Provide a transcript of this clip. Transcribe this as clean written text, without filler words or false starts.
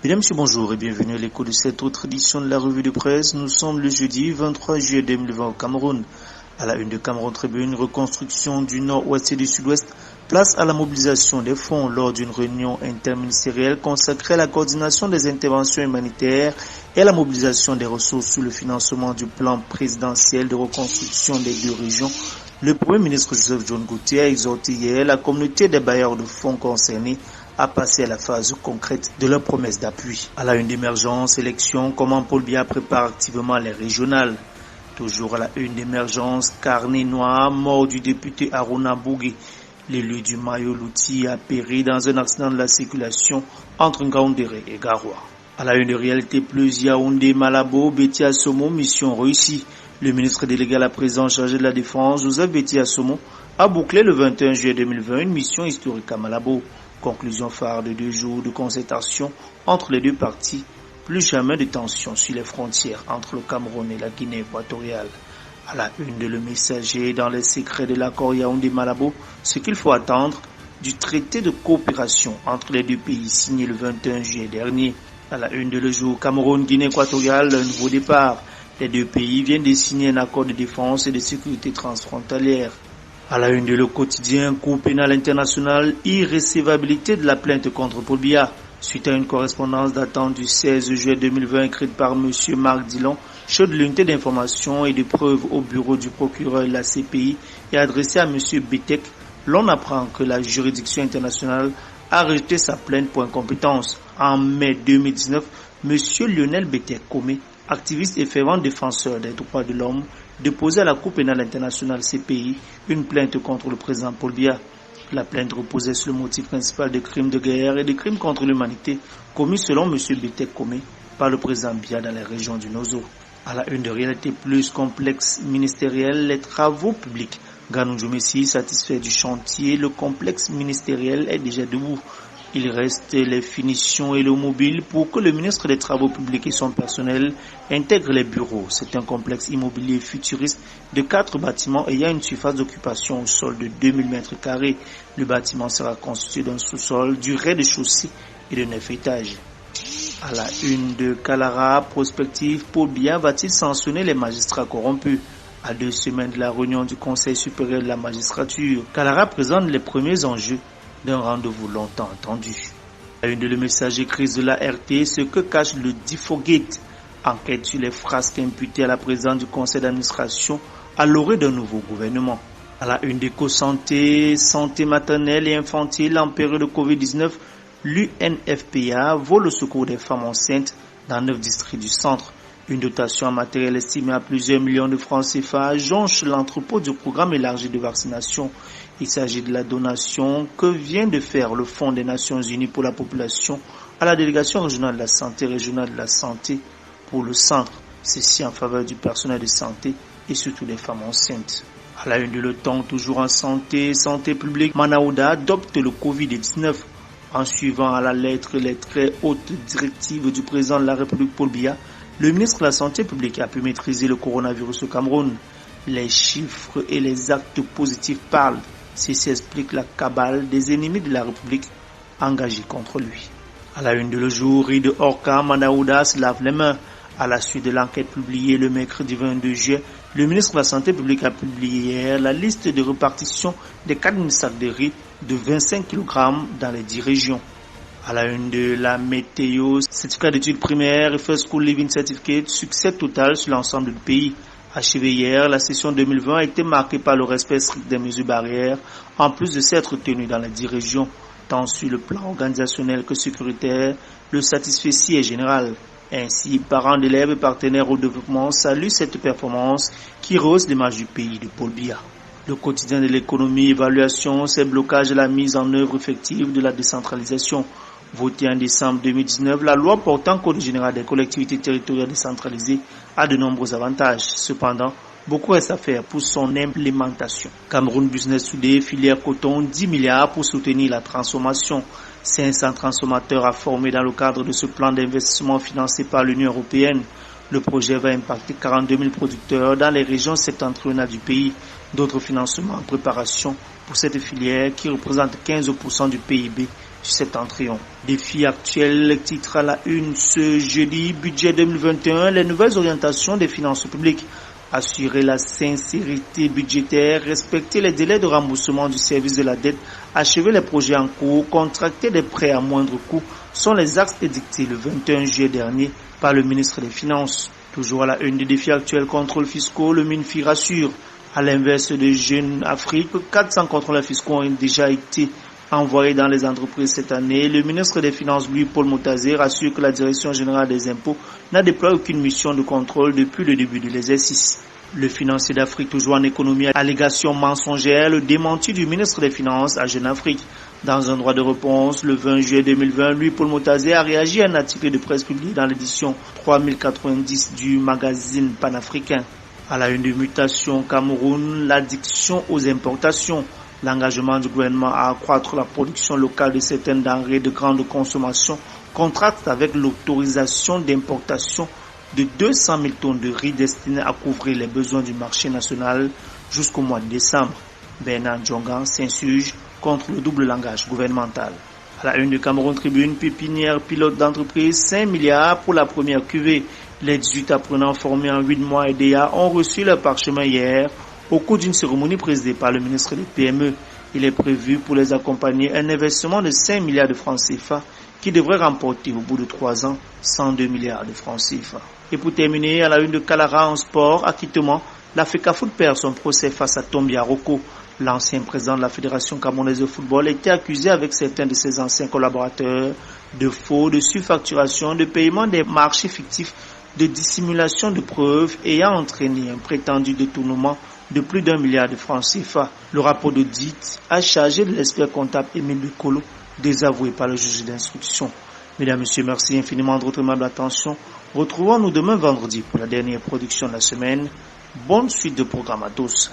Mesdames, Messieurs, bonjour et bienvenue à l'écho de cette autre édition de la revue de presse. Nous sommes le jeudi 23 juillet 2020 au Cameroun. À la une de Cameroun Tribune, reconstruction du nord-ouest et du sud-ouest, place à la mobilisation des fonds lors d'une réunion interministérielle consacrée à la coordination des interventions humanitaires et à la mobilisation des ressources sous le financement du plan présidentiel de reconstruction des deux régions. Le Premier ministre Joseph John Gauthier a exhorté hier la communauté des bailleurs de fonds concernés à passer à la phase concrète de leurs promesses d'appui. À la une d'émergence, élection, comment Paul Biya prépare activement les régionales. Toujours à la une d'émergence, carnet noir, mort du député Aruna Bougui. L'élu du Mayo Louti a péri dans un accident de la circulation entre Ngaoundéré et Garoua. À la une de Réalité Plus, Yaoundé, Malabo, Betty Assomo, mission réussie. Le ministre délégué à la présidence chargé de la Défense, Joseph Betty Assomo, a bouclé le 21 juillet 2020 une mission historique à Malabo. Conclusion phare de 2 jours de concertation entre les deux parties, plus jamais de tension sur les frontières entre le Cameroun et la Guinée équatoriale. À la une de Le Messager, dans les secrets de l'accord Yaoundé-Malabo, ce qu'il faut attendre du traité de coopération entre les deux pays signé le 21 juillet dernier. À la une de Le Jour, Cameroun-Guinée équatoriale, un nouveau départ. Les deux pays viennent de signer un accord de défense et de sécurité transfrontalière. À la une de Le Quotidien, Cour pénale internationale, irrécevabilité de la plainte contre Paul Biya. Suite à une correspondance datant du 16 juillet 2020 écrite par M. Marc Dillon, chef de l'unité d'information et de preuves au bureau du procureur de la CPI et adressée à M. Betek, l'on apprend que la juridiction internationale a rejeté sa plainte pour incompétence. En mai 2019, M. Lionel Betek Komé, activiste et fervent défenseur des droits de l'homme, déposé à la Cour pénale internationale CPI une plainte contre le président Paul Biya. La plainte reposait sur le motif principal de crimes de guerre et de crimes contre l'humanité commis selon M. Betek Komé par le président Biya dans les régions du Nozo. À la une de Réalité Plus, complexe ministériel, les travaux publics. Ganou Djomessi, satisfait du chantier, le complexe ministériel est déjà debout. Il reste les finitions et le mobile pour que le ministre des Travaux publics et son personnel intègrent les bureaux. C'est un complexe immobilier futuriste de 4 bâtiments ayant une surface d'occupation au sol de 2000 m². Le bâtiment sera constitué d'un sous-sol, du rez-de-chaussée et de 9 étages. À la une de Kalara, prospective, Paul Biya va-t-il sanctionner les magistrats corrompus? À 2 semaines de la réunion du Conseil supérieur de la magistrature, Kalara présente les premiers enjeux d'un rendez-vous longtemps attendu. À une de Le Messager, crise de la RT, ce que cache le Difogate, enquête sur les frasques imputées à la présidente du conseil d'administration à l'orée d'un nouveau gouvernement. À la une d'Éco-Santé, santé maternelle et infantile en période de Covid-19, l'UNFPA vole au secours des femmes enceintes dans 9 districts du centre. Une dotation en matériel estimée à plusieurs millions de francs CFA jonche l'entrepôt du programme élargi de vaccination. Il s'agit de la donation que vient de faire le Fonds des Nations Unies pour la population à la délégation régionale de la santé pour le centre. Ceci en faveur du personnel de santé et surtout des femmes enceintes. À la une de Le Temps, toujours en santé publique, Manaouda adopte le Covid-19 en suivant à la lettre les très hautes directives du président de la République Paul Biya. Le ministre de la Santé publique a pu maîtriser le coronavirus au Cameroun. Les chiffres et les actes positifs parlent. Ceci explique la cabale des ennemis de la République engagés contre lui. À la une de Le Jour, de Orca, Manaouda se lave les mains. À la suite de l'enquête publiée le mercredi 22 juillet, le ministre de la Santé publique a publié hier la liste de répartition des 4000 sacs de riz de 25 kg dans les 10 régions. À la une de la météo, certificat d'études primaires et First School Living Certificate, succès total sur l'ensemble du pays. Achevée hier, la session 2020 a été marquée par le respect strict des mesures barrières, en plus de s'être tenue dans les 10 régions. Tant sur le plan organisationnel que sécuritaire, le satisfecit est général. Ainsi, parents d'élèves et partenaires au développement saluent cette performance qui rehausse l'image du pays de Paul Biya. Le quotidien de l'économie, évaluation, c'est blocage et la mise en œuvre effective de la décentralisation. Votée en décembre 2019, la loi portant Code général des collectivités territoriales décentralisées a de nombreux avantages. Cependant, beaucoup reste à faire pour son implémentation. Cameroun Business Today, filière coton, 10 milliards pour soutenir la transformation. 500 transformateurs à former dans le cadre de ce plan d'investissement financé par l'Union européenne. Le projet va impacter 42 000 producteurs dans les régions septentrionales du pays. D'autres financements en préparation pour cette filière qui représente 15% du PIB septentrion. Défi actuel, titre à la une ce jeudi, budget 2021, les nouvelles orientations des finances publiques. Assurer la sincérité budgétaire, respecter les délais de remboursement du service de la dette, achever les projets en cours, contracter des prêts à moindre coût sont les axes édictés le 21 juillet dernier par le ministre des Finances. Toujours à la une des défis actuels, contrôles fiscaux, le MINFI rassure. À l'inverse de Jeune Afrique, 400 contrôleurs fiscaux ont déjà été envoyés dans les entreprises cette année. Le ministre des Finances, lui, Paul Motazé, rassure que la Direction générale des impôts n'a déployé aucune mission de contrôle depuis le début de l'exercice. Le financier d'Afrique, toujours en économie, allégation mensongère, le démenti du ministre des Finances à Jeune Afrique. Dans un droit de réponse, le 20 juillet 2020, lui, Paul Motazé, a réagi à un article de presse publié dans l'édition 3090 du magazine panafricain. À la une de mutation Cameroun, l'addiction aux importations. L'engagement du gouvernement à accroître la production locale de certaines denrées de grande consommation contraste avec l'autorisation d'importation de 200 000 tonnes de riz destinées à couvrir les besoins du marché national jusqu'au mois de décembre. Bernard Djongan s'insurge contre le double langage gouvernemental. À la une de Cameroun Tribune, pépinière pilote d'entreprise, 5 milliards pour la première cuvée. Les 18 apprenants formés en 8 mois et DEA ont reçu leur parchemin hier au cours d'une cérémonie présidée par le ministre des PME. Il est prévu pour les accompagner un investissement de 5 milliards de francs CFA qui devrait remporter au bout de 3 ans 102 milliards de francs CFA. Et pour terminer, à la une de Kalara en sport, acquittement, la FECAFOOT perd son procès face à Tombia Roko. L'ancien président de la Fédération camerounaise de football était accusé avec certains de ses anciens collaborateurs de faux, de surfacturation, de paiement des marchés fictifs, de dissimulation de preuves ayant entraîné un prétendu détournement de plus d'1 milliard de francs CFA. Le rapport d'audit a chargé de l'expert comptable Émile Bicolo, désavoué par le juge d'instruction. Mesdames, Messieurs, merci infiniment de votre aimable attention. Retrouvons-nous demain vendredi pour la dernière production de la semaine. Bonne suite de programme à tous.